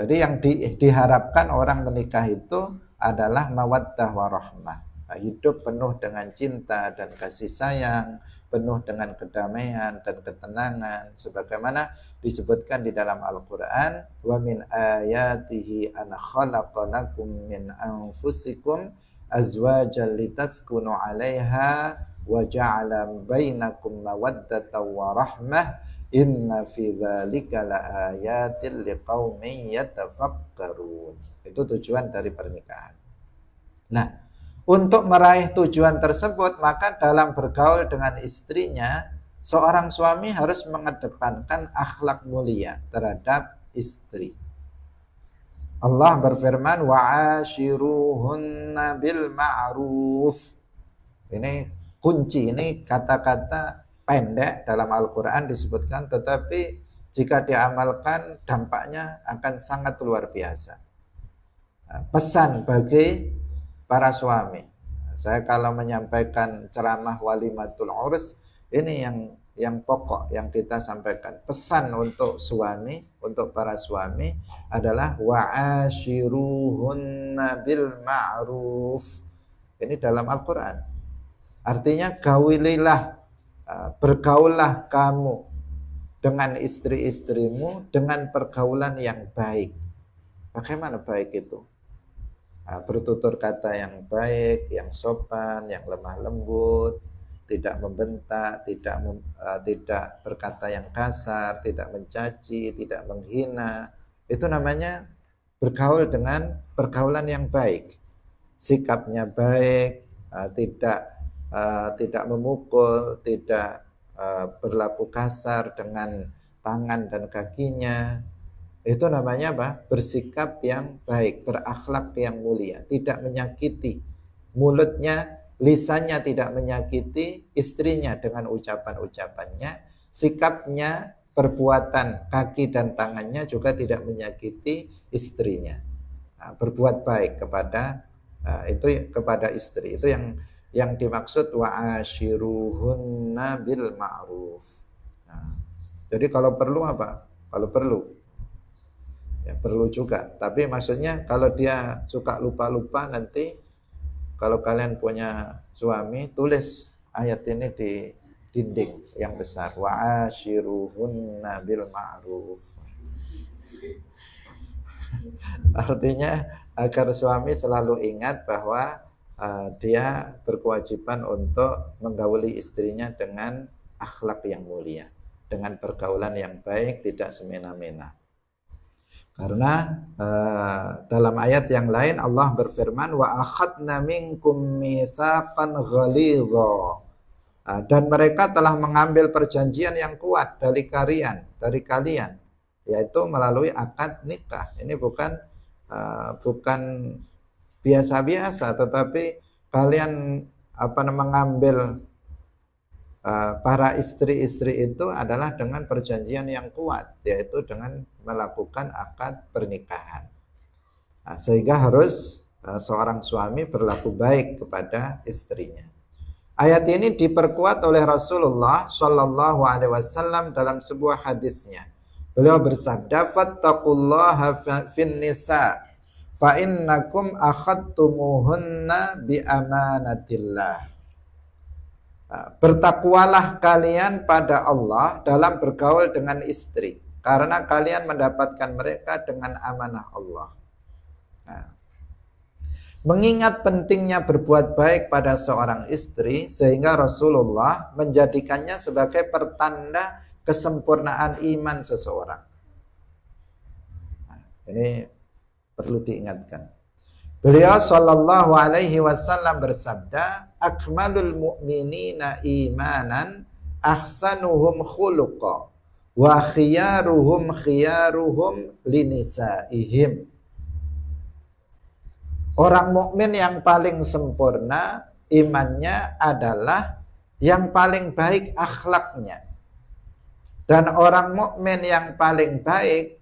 jadi yang diharapkan orang menikah itu adalah mawaddah warahmah, hidup penuh dengan cinta dan kasih sayang, penuh dengan kedamaian dan ketenangan, sebagaimana disebutkan di dalam Al-Quran, wa min ayatihi an khalaqa lakum min anfusikum azwajan litaskunu 'alaiha wa ja'ala bainakum mawaddatan wa rahmah inna fi dzalika laayatil liqaumin yatafakkarun. Itu tujuan dari pernikahan. Nah, untuk meraih tujuan tersebut, maka dalam bergaul dengan istrinya, seorang suami harus mengedepankan akhlak mulia terhadap istri. Allah berfirman, wa'ashiruhunna bil ma'ruf. Ini kunci, ini kata-kata pendek dalam Al-Quran disebutkan, tetapi jika diamalkan dampaknya akan sangat luar biasa. Pesan bagi para suami. Saya kalau menyampaikan ceramah walimatul urs, ini yang pokok yang kita sampaikan. Pesan untuk suami, untuk para suami adalah wa'ashiruhunna bil ma'ruf. Ini dalam Al-Quran. Artinya bergaullah kamu dengan istri-istrimu dengan pergaulan yang baik. Bagaimana baik itu? Bertutur kata yang baik, yang sopan, yang lemah lembut, tidak membentak, tidak berkata yang kasar, tidak mencaci, tidak menghina. Itu namanya bergaul dengan pergaulan yang baik. Sikapnya baik, tidak tidak memukul, tidak berlaku kasar dengan tangan dan kakinya. Itu namanya apa? Bersikap yang baik, berakhlak yang mulia, tidak menyakiti. Mulutnya, lisannya tidak menyakiti istrinya dengan ucapan-ucapannya, sikapnya, perbuatan kaki dan tangannya juga tidak menyakiti istrinya. Nah, berbuat baik kepada itu kepada istri. Itu yang dimaksud wa'ashiruhunna bil ma'ruf. Nah, jadi kalau perlu apa? Kalau perlu ya perlu juga. Tapi maksudnya kalau dia suka lupa-lupa, nanti kalau kalian punya suami, tulis ayat ini di dinding yang besar. Wa'ashiruhunna bil ma'ruf. Artinya agar suami selalu ingat bahwa dia berkewajiban untuk menggauli istrinya dengan akhlak yang mulia, dengan pergaulan yang baik, tidak semena-mena. Karena dalam ayat yang lain Allah berfirman wa akhadna minkum mitsaqan ghalidha, dan mereka telah mengambil perjanjian yang kuat dari kalian, yaitu melalui akad nikah. Ini bukan biasa-biasa, tetapi kalian mengambil para istri-istri itu adalah dengan perjanjian yang kuat, yaitu dengan melakukan akad pernikahan. Sehingga harus seorang suami berlaku baik kepada istrinya. Ayat ini diperkuat oleh Rasulullah Shallallahu Alaihi Wasallam dalam sebuah hadisnya. Beliau bersabda, "Fattaqullaha fin nisa, fa innakum akhadtumuhunna bi amanatillah." Bertakwalah kalian pada Allah dalam bergaul dengan istri, karena kalian mendapatkan mereka dengan amanah Allah. Nah, mengingat pentingnya berbuat baik pada seorang istri, sehingga Rasulullah menjadikannya sebagai pertanda kesempurnaan iman seseorang. Nah, ini perlu diingatkan. Beliau Shallallahu Alaihi Wasallam bersabda, akmalul mu'minina imanan ahsanuhum khuluqa wa khiyaruhum linisaihim. Orang mukmin yang paling sempurna imannya adalah yang paling baik akhlaknya. Dan orang mukmin yang paling baik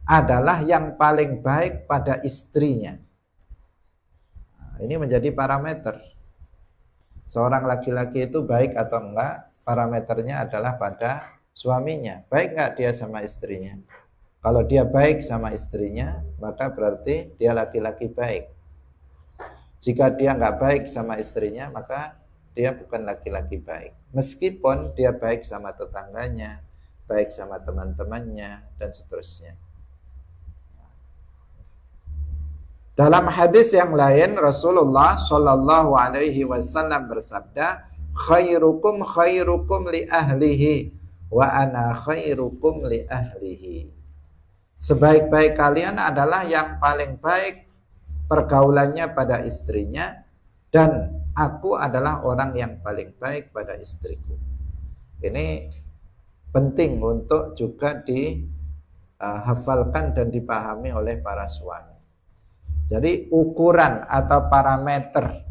adalah yang paling baik pada istrinya. Ini menjadi parameter. Seorang laki-laki itu baik atau enggak, parameternya adalah pada suaminya. Baik enggak dia sama istrinya? Kalau dia baik sama istrinya, maka berarti dia laki-laki baik. Jika dia enggak baik sama istrinya, maka dia bukan laki-laki baik. Meskipun dia baik sama tetangganya, baik sama teman-temannya, dan seterusnya. Dalam hadis yang lain Rasulullah Shallallahu Alaihi Wasallam bersabda, khairukum li ahlihi wa ana khairukum li ahlihi. Sebaik-baik kalian adalah yang paling baik pergaulannya pada istrinya, dan aku adalah orang yang paling baik pada istriku. Ini penting untuk juga dihafalkan dan dipahami oleh para suami. Jadi ukuran atau parameter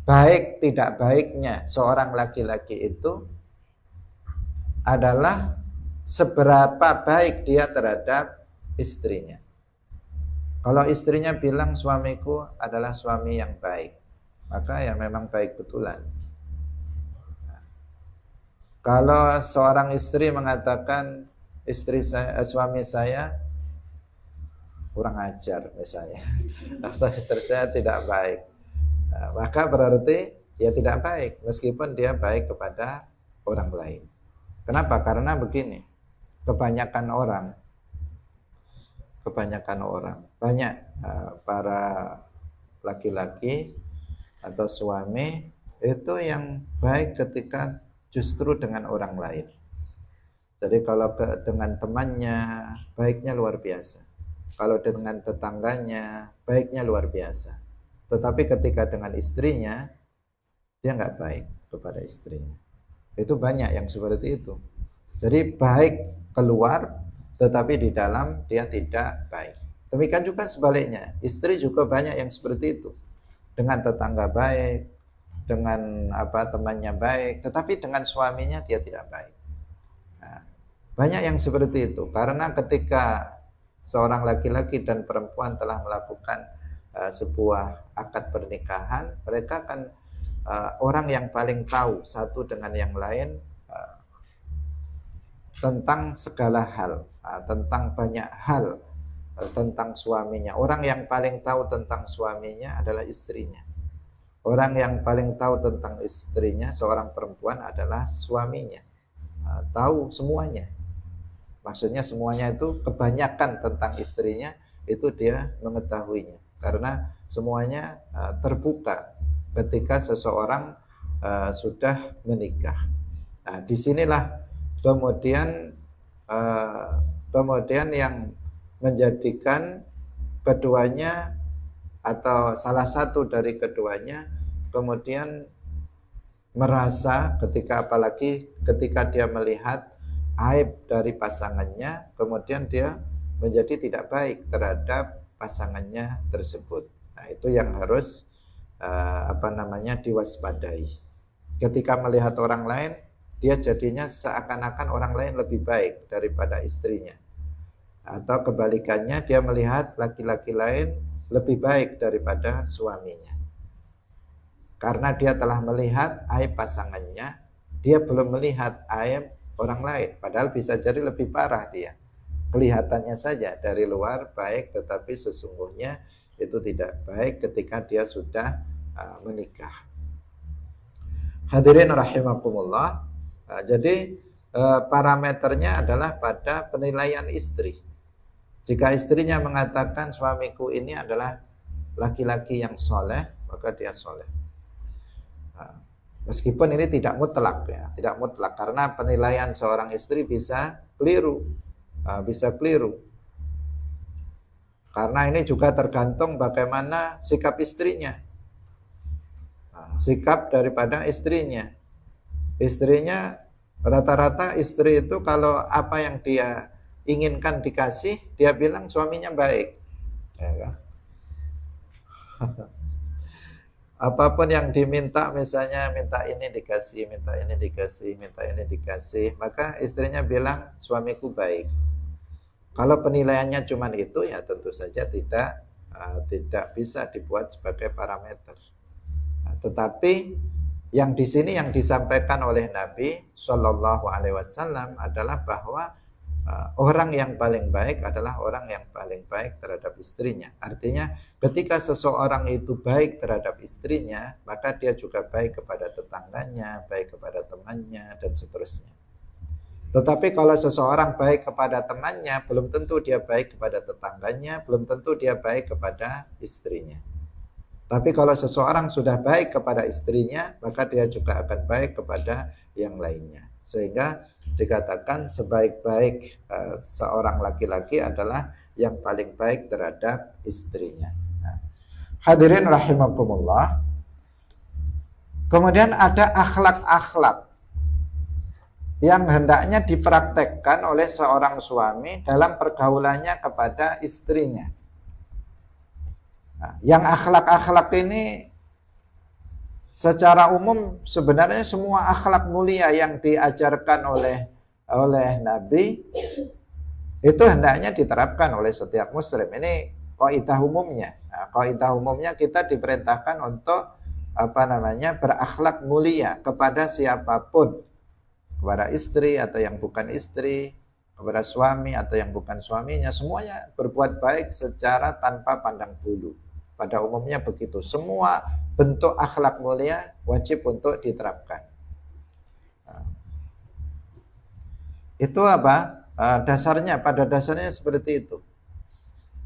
baik tidak baiknya seorang laki-laki itu adalah seberapa baik dia terhadap istrinya. Kalau istrinya bilang suamiku adalah suami yang baik, maka ya memang baik betulan. Kalau seorang istri mengatakan suami saya kurang ajar misalnya, atau istri saya tidak baik, maka berarti dia tidak baik meskipun dia baik kepada orang lain. Kenapa? Karena begini, kebanyakan orang banyak para laki-laki atau suami itu yang baik ketika justru dengan orang lain. Jadi kalau dengan temannya baiknya luar biasa, kalau dengan tetangganya baiknya luar biasa. Tetapi ketika dengan istrinya dia nggak baik kepada istrinya. Itu banyak yang seperti itu. Jadi baik keluar, tetapi di dalam dia tidak baik. Demikian juga sebaliknya, istri juga banyak yang seperti itu. Dengan tetangga baik, dengan temannya baik, tetapi dengan suaminya dia tidak baik. Nah, banyak yang seperti itu, karena ketika seorang laki-laki dan perempuan telah melakukan sebuah akad pernikahan, mereka kan orang yang paling tahu satu dengan yang lain tentang segala hal, tentang banyak hal, tentang suaminya. Orang yang paling tahu tentang suaminya adalah istrinya. Orang yang paling tahu tentang istrinya, seorang perempuan, adalah suaminya. Tahu semuanya. Maksudnya semuanya itu kebanyakan tentang istrinya, itu dia mengetahuinya. Karena semuanya terbuka ketika seseorang sudah menikah. Nah, disinilah kemudian yang menjadikan keduanya atau salah satu dari keduanya kemudian merasa apalagi ketika dia melihat aib dari pasangannya, kemudian dia menjadi tidak baik terhadap pasangannya tersebut. Nah, itu yang harus diwaspadai. Ketika melihat orang lain, dia jadinya seakan-akan orang lain lebih baik daripada istrinya. Atau kebalikannya, dia melihat laki-laki lain lebih baik daripada suaminya. Karena dia telah melihat aib pasangannya, dia belum melihat aib orang lain. Padahal bisa jadi lebih parah dia. Kelihatannya saja dari luar baik, tetapi sesungguhnya itu tidak baik ketika dia sudah menikah. Hadirin rahimakumullah. Jadi parameternya adalah pada penilaian istri. Jika istrinya mengatakan suamiku ini adalah laki-laki yang soleh, maka dia soleh. Meskipun ini tidak mutlak ya, tidak mutlak karena penilaian seorang istri bisa keliru, Karena ini juga tergantung bagaimana sikap istrinya, sikap daripada istrinya. Istrinya rata-rata istri itu kalau apa yang dia inginkan dikasih, dia bilang suaminya baik, ya kan? Apapun yang diminta, misalnya minta ini dikasih, minta ini dikasih, minta ini dikasih, maka istrinya bilang suamiku baik. Kalau penilaiannya cuma itu, ya tentu saja tidak bisa dibuat sebagai parameter. Tetapi yang di sini yang disampaikan oleh Nabi Shallallahu Alaihi Wasallam adalah bahwa orang yang paling baik adalah orang yang paling baik terhadap istrinya. Artinya ketika seseorang itu baik terhadap istrinya, maka dia juga baik kepada tetangganya, baik kepada temannya, dan seterusnya. Tetapi kalau seseorang baik kepada temannya, belum tentu dia baik kepada tetangganya, belum tentu dia baik kepada istrinya. Tapi kalau seseorang sudah baik kepada istrinya, maka dia juga akan baik kepada yang lainnya. Sehingga dikatakan sebaik-baik seorang laki-laki adalah yang paling baik terhadap istrinya. Nah, hadirin rahimakumullah. Kemudian ada akhlak-akhlak yang hendaknya dipraktekkan oleh seorang suami dalam pergaulannya kepada istrinya. Nah, yang akhlak-akhlak ini secara umum sebenarnya semua akhlak mulia yang diajarkan oleh Nabi itu hendaknya diterapkan oleh setiap muslim. Ini kaidah umumnya. Nah, kaidah umumnya kita diperintahkan untuk berakhlak mulia kepada siapapun, kepada istri atau yang bukan istri, kepada suami atau yang bukan suaminya, semuanya berbuat baik secara tanpa pandang bulu. Pada umumnya begitu. Semua bentuk akhlak mulia wajib untuk diterapkan. Itu dasarnya, pada dasarnya seperti itu.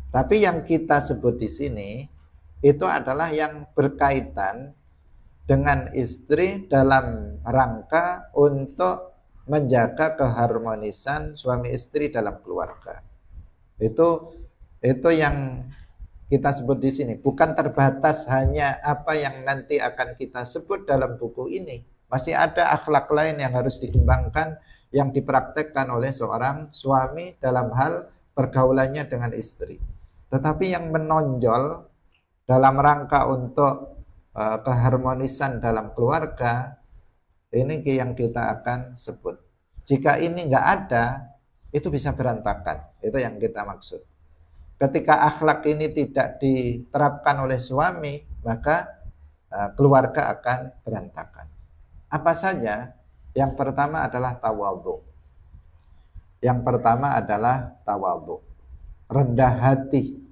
Tapi yang kita sebut di sini itu adalah yang berkaitan dengan istri dalam rangka untuk menjaga keharmonisan suami istri dalam keluarga. Itu yang kita sebut di sini. Bukan terbatas hanya apa yang nanti akan kita sebut dalam buku ini. Masih ada akhlak lain yang harus dikembangkan, yang dipraktekkan oleh seorang suami dalam hal pergaulannya dengan istri. Tetapi yang menonjol dalam rangka untuk keharmonisan dalam keluarga, ini yang kita akan sebut. Jika ini nggak ada, itu bisa berantakan. Itu yang kita maksud. Ketika akhlak ini tidak diterapkan oleh suami, maka keluarga akan berantakan. Apa saja? Yang pertama adalah tawadhu. Yang pertama adalah tawadhu. Rendah hati.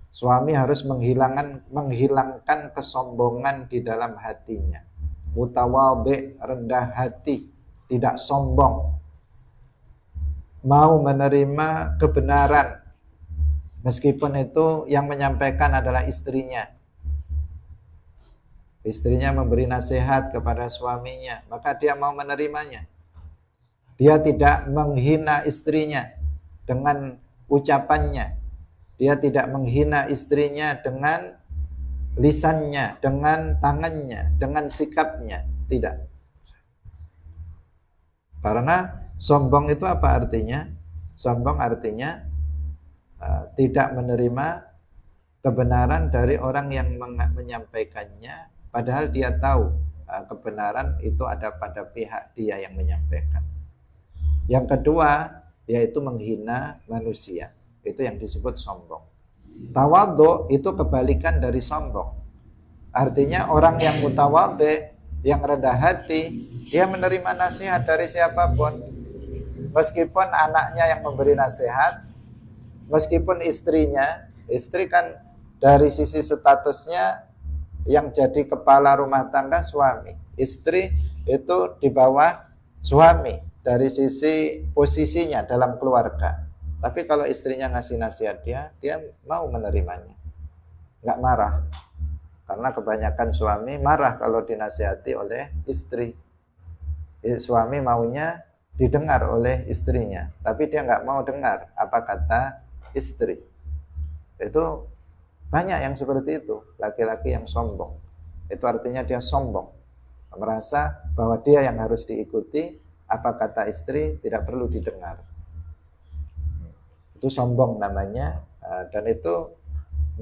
Suami harus menghilangkan kesombongan di dalam hatinya. Mutawadhi, rendah hati, tidak sombong. Mau menerima kebenaran. Meskipun itu yang menyampaikan adalah istrinya. Istrinya memberi nasihat kepada suaminya, maka dia mau menerimanya. Dia tidak menghina istrinya dengan ucapannya. Dia tidak menghina istrinya dengan lisannya, dengan tangannya, dengan sikapnya. Tidak. Karena sombong itu apa artinya? Sombong artinya tidak menerima kebenaran dari orang yang menyampaikannya, padahal dia tahu kebenaran itu ada pada pihak dia yang menyampaikan. Yang kedua, yaitu menghina manusia. Itu yang disebut sombong. Tawadhu itu kebalikan dari sombong. Artinya orang yang mutawadhi, yang rendah hati, dia menerima nasihat dari siapapun. Meskipun anaknya yang memberi nasihat, meskipun istrinya, istri kan dari sisi statusnya yang jadi kepala rumah tangga suami. Istri itu di bawah suami dari sisi posisinya dalam keluarga. Tapi kalau istrinya ngasih nasihat dia mau menerimanya. Nggak marah. Karena kebanyakan suami marah kalau dinasihati oleh istri. Suami maunya didengar oleh istrinya, tapi dia nggak mau dengar apa kata istri. Itu banyak yang seperti itu, laki-laki yang sombong. Itu artinya dia sombong, merasa bahwa dia yang harus diikuti, apa kata istri tidak perlu didengar. Itu sombong namanya, dan itu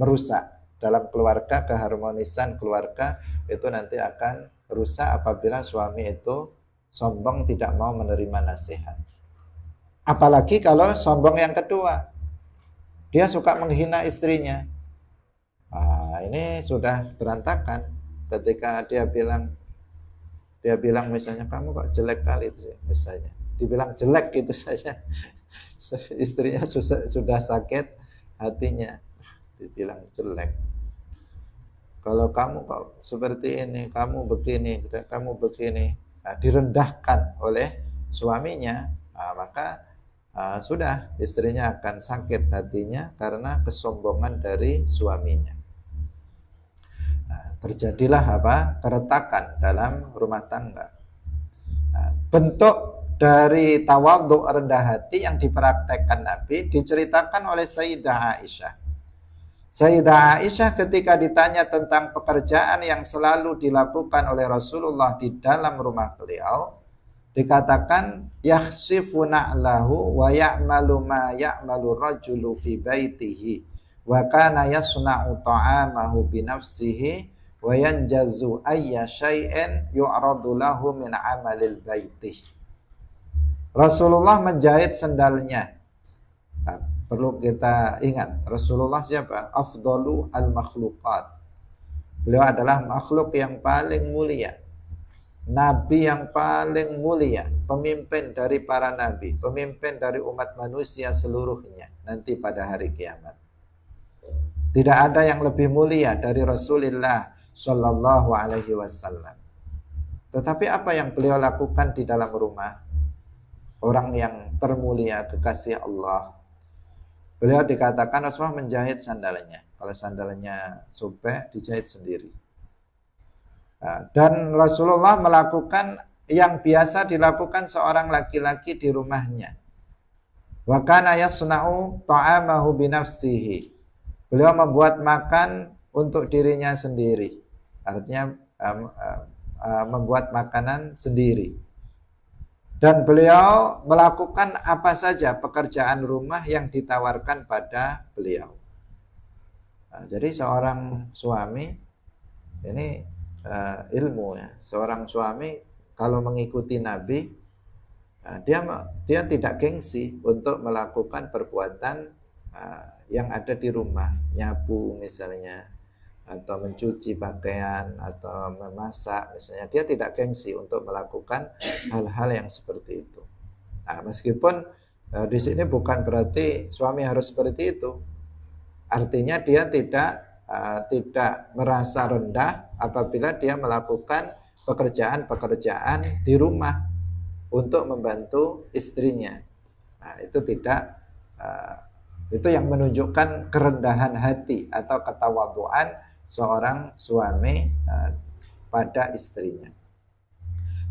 merusak dalam keluarga. Keharmonisan keluarga itu nanti akan rusak apabila suami itu sombong, tidak mau menerima nasihat. Apalagi kalau sombong yang kedua, dia suka menghina istrinya. Ini sudah berantakan. Ketika dia bilang misalnya, kamu kok jelek kali itu misalnya, dibilang jelek gitu saja, istrinya sudah sakit hatinya, dibilang jelek. Kalau kamu kok seperti ini, kamu begini, direndahkan oleh suaminya, maka sudah istrinya akan sakit hatinya karena kesombongan dari suaminya. Terjadilah keretakan dalam rumah tangga. Bentuk dari tawadhu, rendah hati yang dipraktekkan Nabi diceritakan oleh Sayyidah Aisyah. Sayyidah Aisyah ketika ditanya tentang pekerjaan yang selalu dilakukan oleh Rasulullah di dalam rumah beliau, dikatakan yakhsifu na'lahu wa ya'malu ma ya'malu rajulu fi baitihi wa kana yasna'u ta'amahu bi nafsihi wa yanjazu ayya syai'in yu'radu lahu min amalil baitih. Rasulullah menjahit sendalnya. Perlu kita ingat, Rasulullah siapa? Afdalu al-makhluqat. Beliau adalah makhluk yang paling mulia, nabi yang paling mulia, pemimpin dari para nabi, pemimpin dari umat manusia seluruhnya nanti pada hari kiamat. Tidak ada yang lebih mulia dari Rasulullah Shallallahu Alaihi Wasallam. Tetapi apa yang beliau lakukan di dalam rumah? Orang yang termulia, kekasih Allah. Beliau dikatakan Rasulullah menjahit sandalnya. Kalau sandalnya sobek, dijahit sendiri. Dan Rasulullah melakukan yang biasa dilakukan seorang laki-laki di rumahnya. Wa kana yasna'u ta'amahu bi nafsihi. Beliau membuat makan untuk dirinya sendiri. Artinya membuat makanan sendiri. Dan beliau melakukan apa saja pekerjaan rumah yang ditawarkan pada beliau. Nah, jadi seorang suami ini ilmu ya. Seorang suami kalau mengikuti Nabi, dia tidak gengsi untuk melakukan perbuatan yang ada di rumah, nyapu misalnya, atau mencuci pakaian, atau memasak misalnya. Dia tidak gengsi untuk melakukan hal-hal yang seperti itu. Nah, meskipun di sini bukan berarti suami harus seperti itu. Artinya dia tidak merasa rendah apabila dia melakukan pekerjaan-pekerjaan di rumah untuk membantu istrinya. Nah, itu tidak itu yang menunjukkan kerendahan hati atau ketawaduan seorang suami pada istrinya.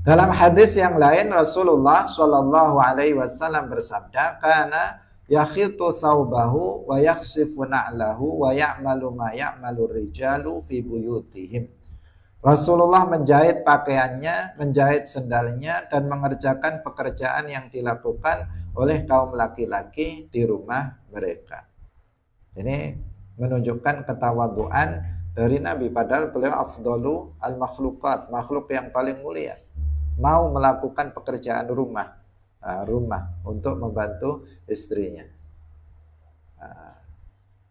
Dalam hadis yang lain Rasulullah Shallallahu Alaihi Wasallam bersabda, "Kana yakhitu thawbahu wa yakhsifu na'lahu wa ya'malu ma ya'malu rijalu fi buyutihim." Rasulullah menjahit pakaiannya, menjahit sendalnya, dan mengerjakan pekerjaan yang dilakukan oleh kaum laki-laki di rumah mereka. Ini menunjukkan ketawaduan dari Nabi, padahal beliau afdalu al-makhlukat, makhluk yang paling mulia, mau melakukan pekerjaan rumah untuk membantu istrinya.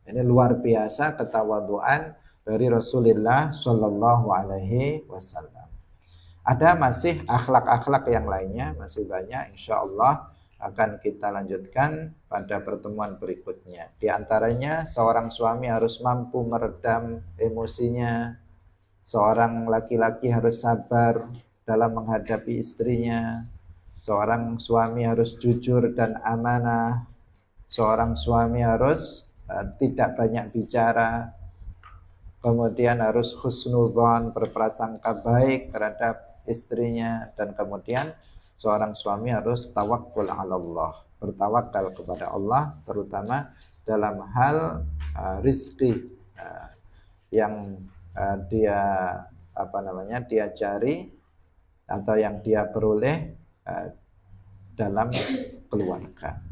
Ini luar biasa ketawaduan dari Rasulullah Shallallahu Alaihi Wasallam. Ada masih akhlak-akhlak yang lainnya, masih banyak. Insya Allah akan kita lanjutkan pada pertemuan berikutnya. Di antaranya seorang suami harus mampu meredam emosinya. Seorang laki-laki harus sabar dalam menghadapi istrinya. Seorang suami harus jujur dan amanah. Seorang suami harus tidak banyak bicara. Kemudian harus husnudzon, berprasangka baik terhadap istrinya. Dan kemudian seorang suami harus tawakkul ala Allah, bertawakal kepada Allah, terutama dalam hal rizki yang dia dia cari atau yang dia peroleh dalam keluarga.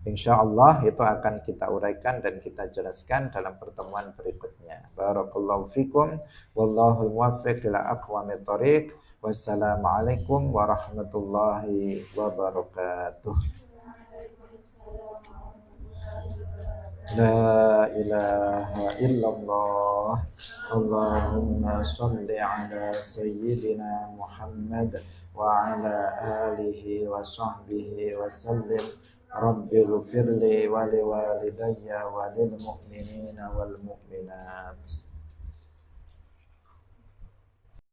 Insya Allah itu akan kita uraikan dan kita jelaskan dalam pertemuan berikutnya. Barakallahu fikum, wallahul muwaffiq ila aqwamit thoriq. Wassalamualaikum warahmatullahi wabarakatuh. La ilaha illallah. Allahumma salli ala sayyidina Muhammad wa ala alihi wa sahbihi wa sallim. Rabbi ghfirli wa liwalidayya wa lil mu'minina wal mu'minat.